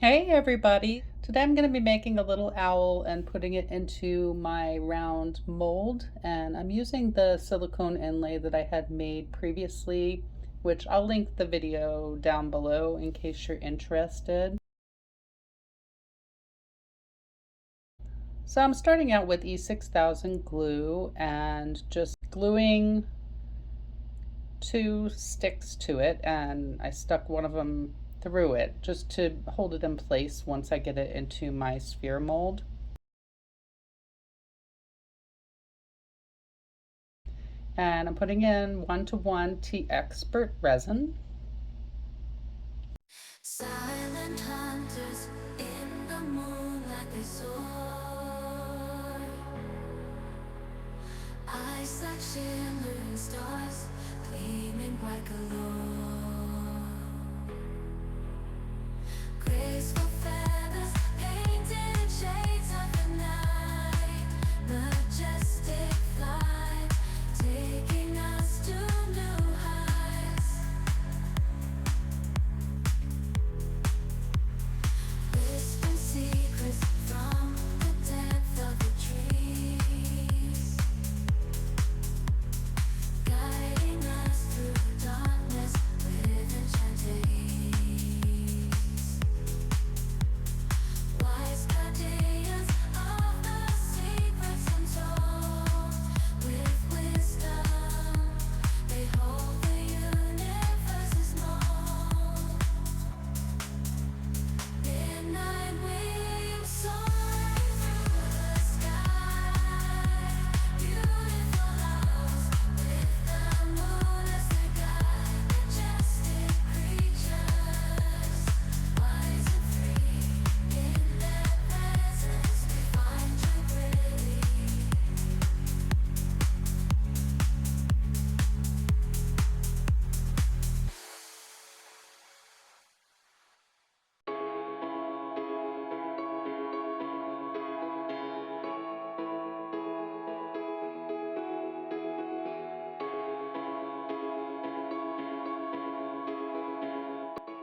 Hey everybody! Today I'm going to be making a little owl and putting it into my round mold, and I'm using the silicone inlay that I had made previously, which I'll link the video down below in case you're interested. So I'm starting out with E6000 glue and just gluing 2 sticks to it, and I stuck one of them through it just to hold it in place once I get it into my sphere mold. And I'm putting in 1:1 Tea Expert resin. Silent hunters in the moonlight they soar, eyes like shimmering stars, gleaming bright galore. Graceful feathers painted in shades of the night, majestic flight, taking us to new heights. Whispering secrets from the depth of the trees, guiding us through the darkness with enchanted ease. Wise guardians of the secrets untold, with wisdom they hold the universe's mold. Midnight wings soaring through the sky, beautiful owls with the moon as their guide, majestic creatures, wise and free. In their presence we find tranquility.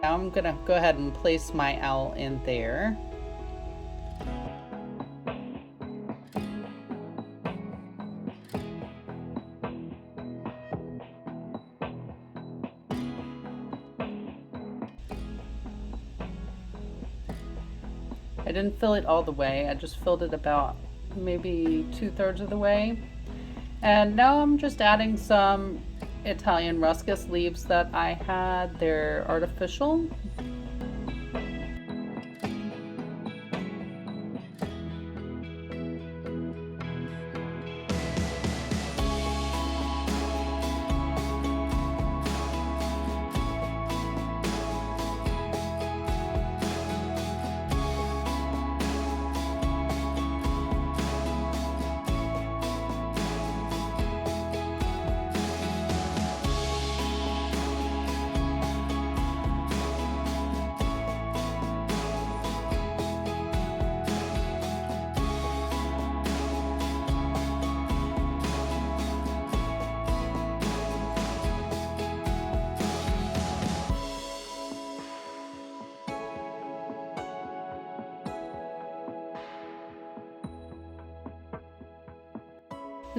Now I'm gonna go ahead and place my owl in there. I didn't fill it all the way, I just filled it about maybe 2/3 of the way. And now I'm just adding some Italian ruscus leaves that I had. They're artificial.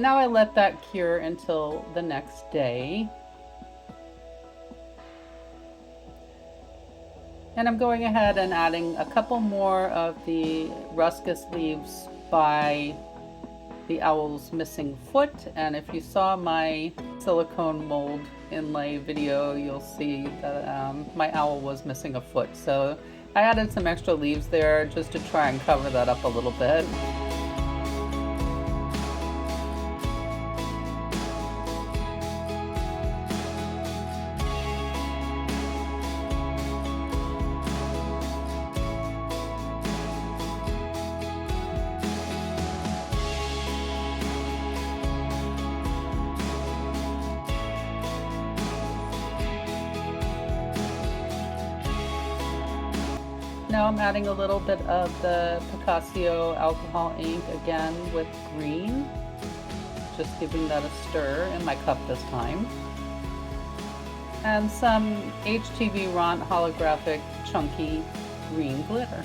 Now I let that cure until the next day. And I'm going ahead and adding a couple more of the ruscus leaves by the owl's missing foot. And if you saw my silicone mold inlay video, you'll see that my owl was missing a foot. So I added some extra leaves there just to try and cover that up a little bit. Now I'm adding a little bit of the Picasso alcohol ink again with green, just giving that a stir in my cup this time. And some HTV Ront holographic chunky green glitter.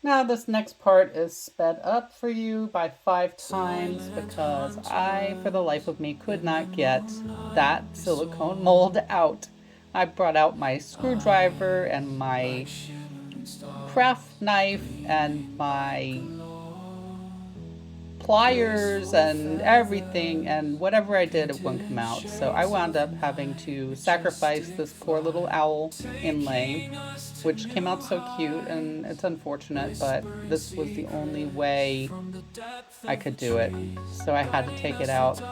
Now this next part is sped up for you by 5 times because I, for the life of me, could not get that silicone mold out. I brought out my screwdriver and my craft knife and my pliers and everything, and whatever I did, it wouldn't come out. So I wound up having to sacrifice this poor little owl inlay, which came out so cute, and it's unfortunate, but this was the only way I could do it. So I had to take it out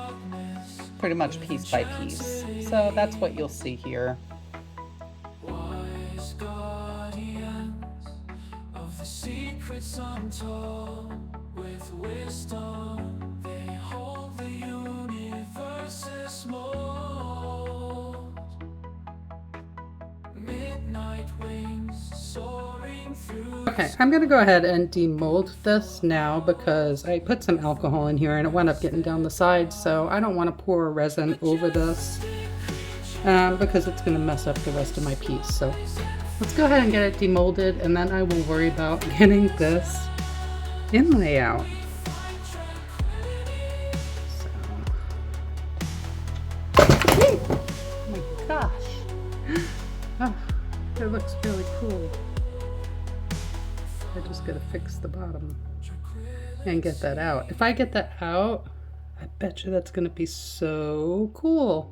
pretty much piece by piece. So that's what you'll see here. Wise guardians of the secrets untold, with wisdom they hold the universe's mold. Midnight wings soaring through. Okay, I'm gonna go ahead and demold this now because I put some alcohol in here and it wound up getting down the sides, so I don't want to pour resin over this because it's gonna mess up the rest of my piece. So let's go ahead and get it demolded, and then I will worry about getting this inlay out. So. Oh my gosh. Oh, it looks really cool. I just gotta fix the bottom and get that out. If I get that out, I bet you that's gonna be so cool.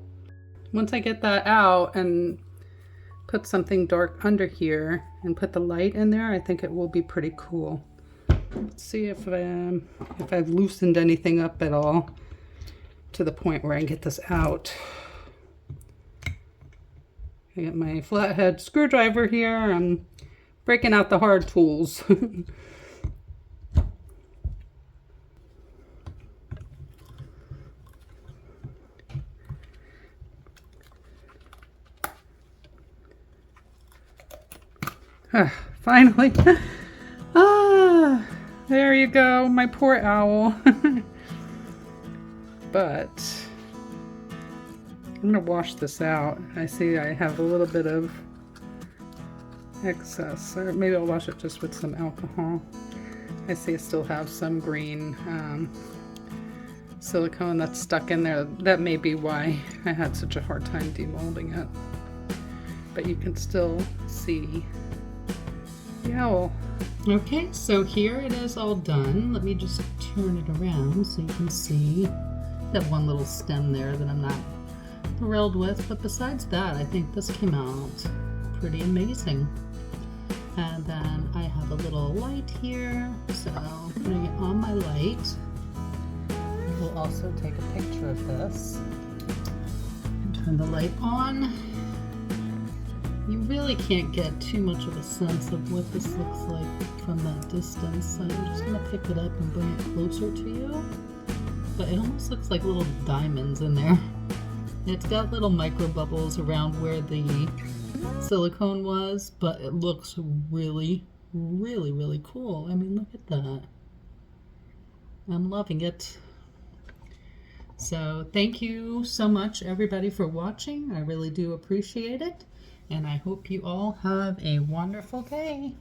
Once I get that out and put something dark under here and put the light in there, I think it will be pretty cool. Let's see if I've loosened anything up at all to the point where I can get this out. I got my flathead screwdriver here. I'm breaking out the hard tools. Finally. There you go, my poor owl. But I'm gonna wash this out. I see I have a little bit of excess, or maybe I'll wash it just with some alcohol. I see I still have some green silicone that's stuck in there. That may be why I had such a hard time demolding it. But you can still see the owl. Okay, so here it is all done. Let me just turn it around so you can see that one little stem there that I'm not thrilled with. But besides that, I think this came out pretty amazing. And then I have a little light here, so I'm putting it on my light. We'll also take a picture of this and turn the light on. You really can't get too much of a sense of what this looks like from that distance, so I'm just going to pick it up and bring it closer to you. But it almost looks like little diamonds in there. It's got little micro bubbles around where the silicone was, but it looks really, really, really cool. I mean, look at that. I'm loving it. So thank you so much, everybody, for watching. I really do appreciate it. And I hope you all have a wonderful day.